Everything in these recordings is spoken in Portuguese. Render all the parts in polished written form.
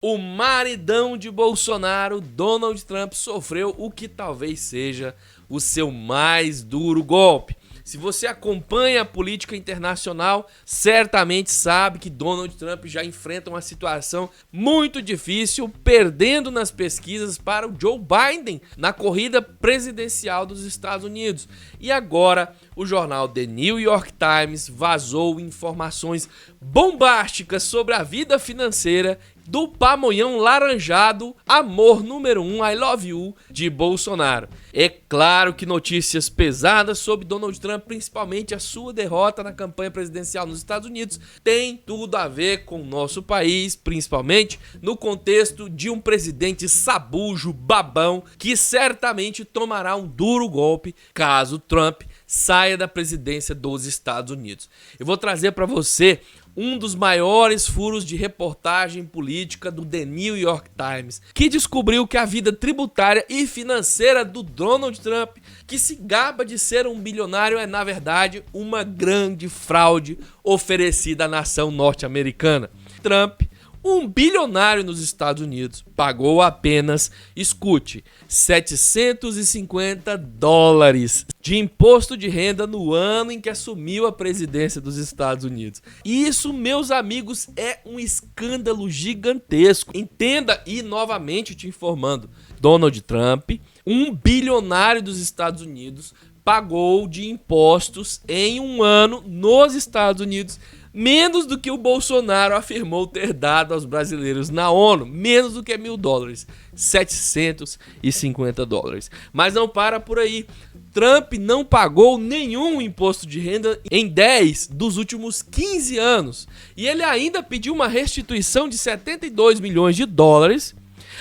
O maridão de Bolsonaro, Donald Trump, sofreu o que talvez seja o seu mais duro golpe. Se você acompanha a política internacional, certamente sabe que Donald Trump já enfrenta uma situação muito difícil, perdendo nas pesquisas para o Joe Biden na corrida presidencial dos Estados Unidos. E agora, o jornal The New York Times vazou informações bombásticas sobre a vida financeira do pamonhão laranjado, amor número 1, I love you, de Bolsonaro. É claro que notícias pesadas sobre Donald Trump, principalmente a sua derrota na campanha presidencial nos Estados Unidos, tem tudo a ver com o nosso país, principalmente no contexto de um presidente sabujo, babão, que certamente tomará um duro golpe caso Trump saia da presidência dos Estados Unidos. Eu vou trazer para você um dos maiores furos de reportagem política do The New York Times, que descobriu que a vida tributária e financeira do Donald Trump, que se gaba de ser um bilionário, é na verdade uma grande fraude oferecida à nação norte-americana. Trump, um bilionário nos Estados Unidos, pagou apenas, escute, $750 de imposto de renda no ano em que assumiu a presidência dos Estados Unidos. Isso, meus amigos, é um escândalo gigantesco. Entenda, e novamente te informando, Donald Trump, um bilionário dos Estados Unidos, pagou de impostos em um ano nos Estados Unidos menos do que o Bolsonaro afirmou ter dado aos brasileiros na ONU, menos do que $1.000, $750. Mas não para por aí. Trump não pagou nenhum imposto de renda em 10 dos últimos 15 anos. E ele ainda pediu uma restituição de $72 milhões,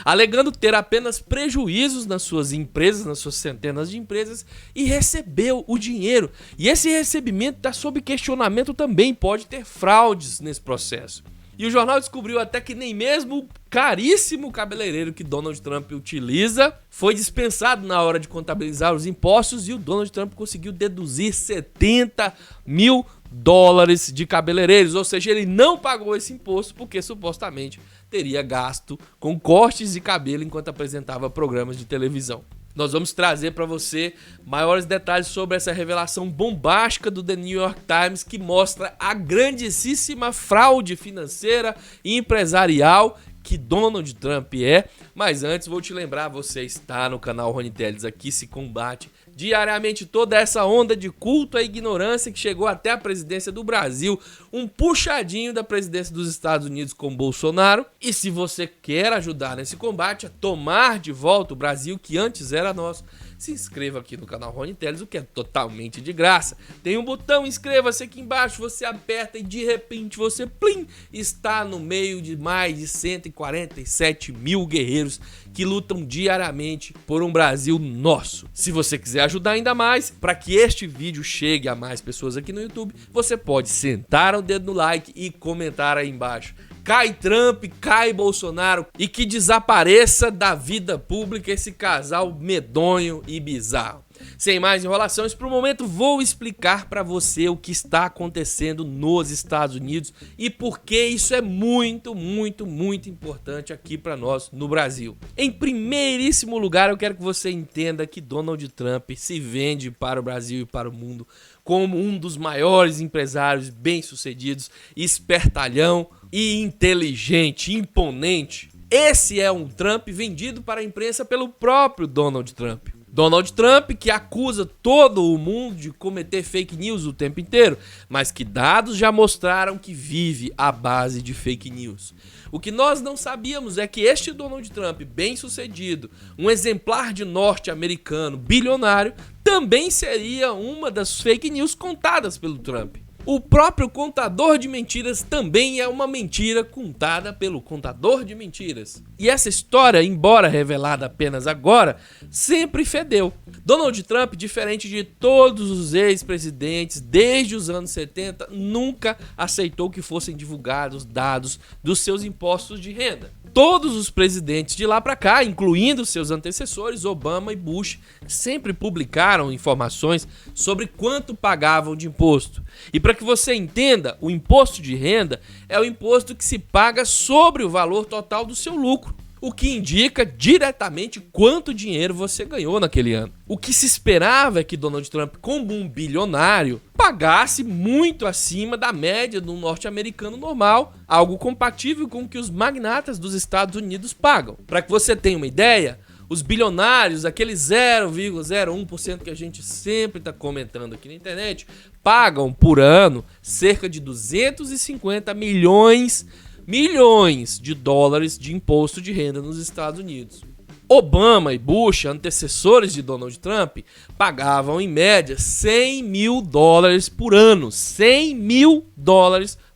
alegando ter apenas prejuízos nas suas empresas, nas suas centenas de empresas, e recebeu o dinheiro. E esse recebimento está sob questionamento também, pode ter fraudes nesse processo. E o jornal descobriu até que nem mesmo o caríssimo cabeleireiro que Donald Trump utiliza foi dispensado na hora de contabilizar os impostos, e o Donald Trump conseguiu deduzir $70 mil de cabeleireiros, ou seja, ele não pagou esse imposto porque supostamente teria gasto com cortes de cabelo enquanto apresentava programas de televisão. Nós vamos trazer para você maiores detalhes sobre essa revelação bombástica do The New York Times, que mostra a grandíssima fraude financeira e empresarial que Donald Trump é. Mas antes, vou te lembrar, você está no canal Rony Telles, aqui se combate diariamente toda essa onda de culto à ignorância que chegou até a presidência do Brasil, um puxadinho da presidência dos Estados Unidos com Bolsonaro. E se você quer ajudar nesse combate a tomar de volta o Brasil que antes era nosso, se inscreva aqui no canal Rony Telles, o que é totalmente de graça. Tem um botão, inscreva-se aqui embaixo, você aperta e de repente você, plim, está no meio de mais de 147 mil guerreiros que lutam diariamente por um Brasil nosso. Se você quiser ajudar ainda mais, para que este vídeo chegue a mais pessoas aqui no YouTube, você pode sentar o dedo no like e comentar aí embaixo. Cai Trump, cai Bolsonaro, e que desapareça da vida pública esse casal medonho e bizarro. Sem mais enrolações, para o momento vou explicar para você o que está acontecendo nos Estados Unidos e por que isso é muito importante aqui para nós no Brasil. Em primeiríssimo lugar, eu quero que você entenda que Donald Trump se vende para o Brasil e para o mundo como um dos maiores empresários bem-sucedidos, espertalhão e inteligente, imponente. Esse é um Trump vendido para a imprensa pelo próprio Donald Trump. Donald Trump, que acusa todo o mundo de cometer fake news o tempo inteiro, mas que dados já mostraram que vive à base de fake news. O que nós não sabíamos é que este Donald Trump, bem-sucedido, um exemplar de norte-americano bilionário, também seria uma das fake news contadas pelo Trump. O próprio contador de mentiras também é uma mentira contada pelo contador de mentiras. E essa história, embora revelada apenas agora, sempre fedeu. Donald Trump, diferente de todos os ex-presidentes desde os anos 70, nunca aceitou que fossem divulgados dados dos seus impostos de renda. Todos os presidentes de lá para cá, incluindo seus antecessores, Obama e Bush, sempre publicaram informações sobre quanto pagavam de imposto. E para que você entenda, o imposto de renda é o imposto que se paga sobre o valor total do seu lucro, o que indica diretamente quanto dinheiro você ganhou naquele ano. O que se esperava é que Donald Trump, como um bilionário, pagasse muito acima da média do norte-americano normal, algo compatível com o que os magnatas dos Estados Unidos pagam. Para que você tenha uma ideia, os bilionários, aquele 0,01% que a gente sempre está comentando aqui na internet, pagam por ano cerca de 250 milhões de dólares de imposto de renda nos Estados Unidos. Obama e Bush, antecessores de Donald Trump, pagavam em média $100 mil por ano. $100 mil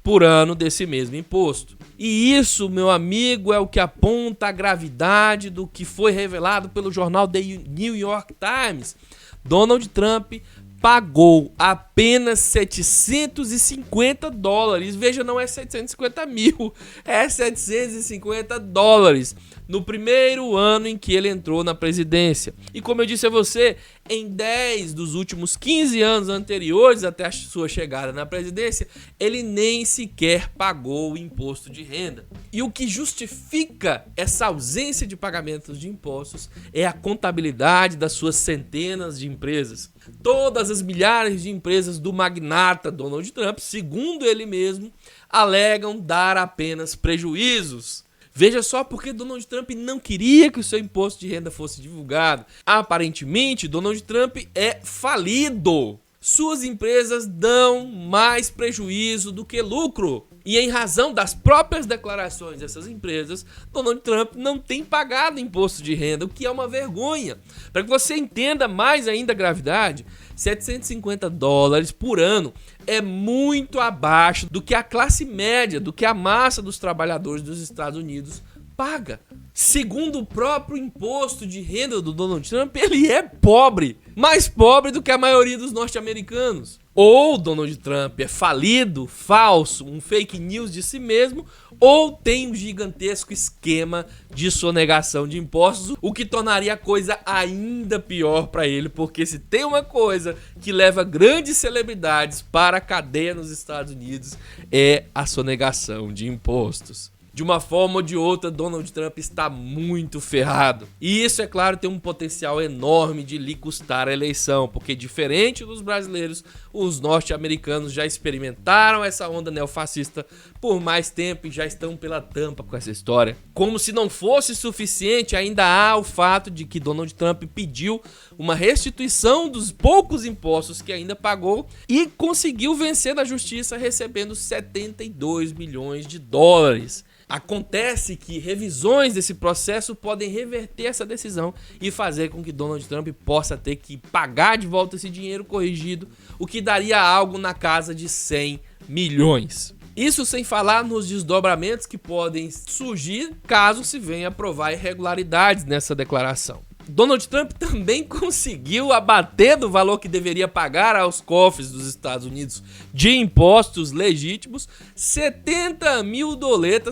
por ano desse mesmo imposto. E isso, meu amigo, é o que aponta a gravidade do que foi revelado pelo jornal The New York Times. Donald Trump pagou apenas $750. Veja, não é 750 mil, é $750 no primeiro ano em que ele entrou na presidência. E como eu disse a você, em 10 dos últimos 15 anos anteriores até a sua chegada na presidência, ele nem sequer pagou o imposto de renda. E o que justifica essa ausência de pagamentos de impostos é a contabilidade das suas centenas de empresas. Todas as milhares de empresas do magnata Donald Trump, segundo ele mesmo, alegam dar apenas prejuízos. Veja só porque Donald Trump não queria que o seu imposto de renda fosse divulgado. Aparentemente, Donald Trump é falido. Suas empresas dão mais prejuízo do que lucro. E em razão das próprias declarações dessas empresas, Donald Trump não tem pagado imposto de renda, o que é uma vergonha. Para que você entenda mais ainda a gravidade, $750 por ano é muito abaixo do que a classe média, do que a massa dos trabalhadores dos Estados Unidos paga. Segundo o próprio imposto de renda do Donald Trump, ele é pobre, mais pobre do que a maioria dos norte-americanos. Ou Donald Trump é falido, falso, um fake news de si mesmo, ou tem um gigantesco esquema de sonegação de impostos, o que tornaria a coisa ainda pior para ele, porque se tem uma coisa que leva grandes celebridades para a cadeia nos Estados Unidos, é a sonegação de impostos. De uma forma ou de outra, Donald Trump está muito ferrado. E isso, é claro, tem um potencial enorme de lhe custar a eleição, porque diferente dos brasileiros, os norte-americanos já experimentaram essa onda neofascista por mais tempo e já estão pela tampa com essa história. Como se não fosse suficiente, ainda há o fato de que Donald Trump pediu uma restituição dos poucos impostos que ainda pagou e conseguiu vencer na justiça recebendo $72 milhões. Acontece que revisões desse processo podem reverter essa decisão e fazer com que Donald Trump possa ter que pagar de volta esse dinheiro corrigido, o que daria algo na casa de 100 milhões. Isso sem falar nos desdobramentos que podem surgir caso se venha a provar irregularidades nessa declaração. Donald Trump também conseguiu abater do valor que deveria pagar aos cofres dos Estados Unidos de impostos legítimos $70 mil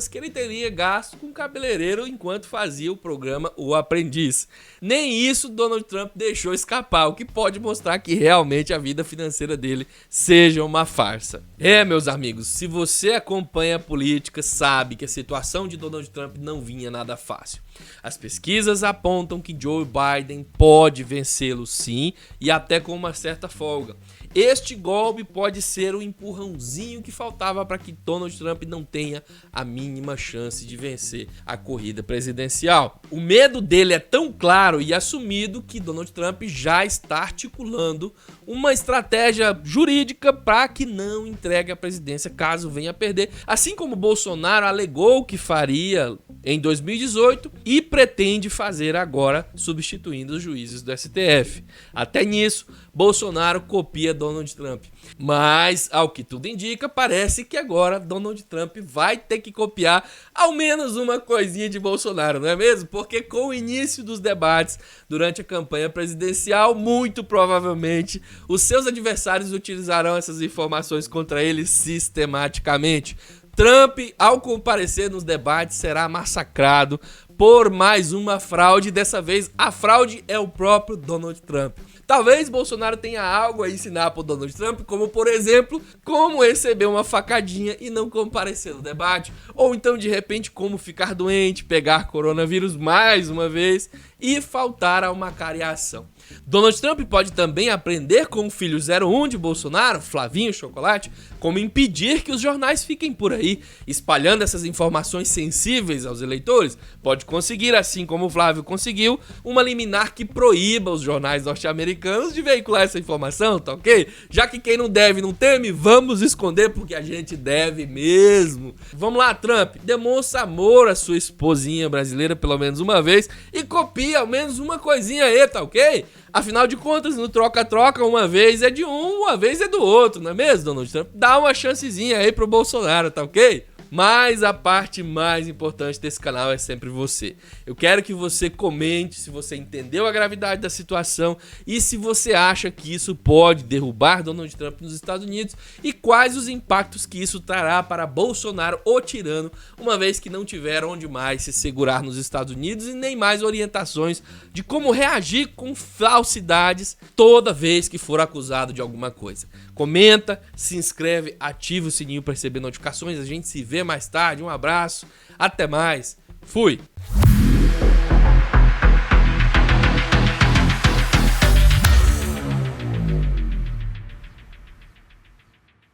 que ele teria gasto com o cabeleireiro enquanto fazia o programa O Aprendiz. Nem isso Donald Trump deixou escapar, o que pode mostrar que realmente a vida financeira dele seja uma farsa. Meus amigos, se você acompanha a política, sabe que a situação de Donald Trump não vinha nada fácil. As pesquisas apontam que Joe Biden pode vencê-lo sim, e até com uma certa folga. Este golpe pode ser o empurrãozinho que faltava para que Donald Trump não tenha a mínima chance de vencer a corrida presidencial. O medo dele é tão claro e assumido que Donald Trump já está articulando uma estratégia jurídica para que não entregue a presidência caso venha a perder, assim como Bolsonaro alegou que faria em 2018 e pretende fazer agora, substituindo os juízes do STF. Até nisso, Bolsonaro copia Donald Trump. Mas, ao que tudo indica, parece que agora Donald Trump vai ter que copiar ao menos uma coisinha de Bolsonaro, não é mesmo? Porque com o início dos debates durante a campanha presidencial, muito provavelmente os seus adversários utilizarão essas informações contra ele sistematicamente. Trump, ao comparecer nos debates, será massacrado por mais uma fraude. Dessa vez, a fraude é o próprio Donald Trump. Talvez Bolsonaro tenha algo a ensinar pro Donald Trump, como por exemplo, como receber uma facadinha e não comparecer no debate, ou então de repente como ficar doente, pegar coronavírus mais uma vez e faltar a uma cariação. Donald Trump pode também aprender com o filho 01 de Bolsonaro, Flavinho Chocolate, como impedir que os jornais fiquem por aí espalhando essas informações sensíveis aos eleitores. Pode conseguir, assim como o Flávio conseguiu, uma liminar que proíba os jornais norte-americanos de veicular essa informação, tá ok? Já que quem não deve não teme, vamos esconder porque a gente deve mesmo. Vamos lá, Trump, demonstra amor à sua esposinha brasileira pelo menos uma vez e copia ao menos uma coisinha aí, tá ok? Afinal de contas, no troca-troca, uma vez é de um, uma vez é do outro, não é mesmo, Donald Trump? Dá uma chancezinha aí pro Bolsonaro, tá ok? Mas a parte mais importante desse canal é sempre você. Eu quero que você comente se você entendeu a gravidade da situação e se você acha que isso pode derrubar Donald Trump nos Estados Unidos e quais os impactos que isso trará para Bolsonaro, o tirano, uma vez que não tiveram onde mais se segurar nos Estados Unidos e nem mais orientações de como reagir com falsidades toda vez que for acusado de alguma coisa. Comenta, se inscreve, ativa o sininho para receber notificações. A gente se vê mais tarde. Um abraço, até mais. Fui!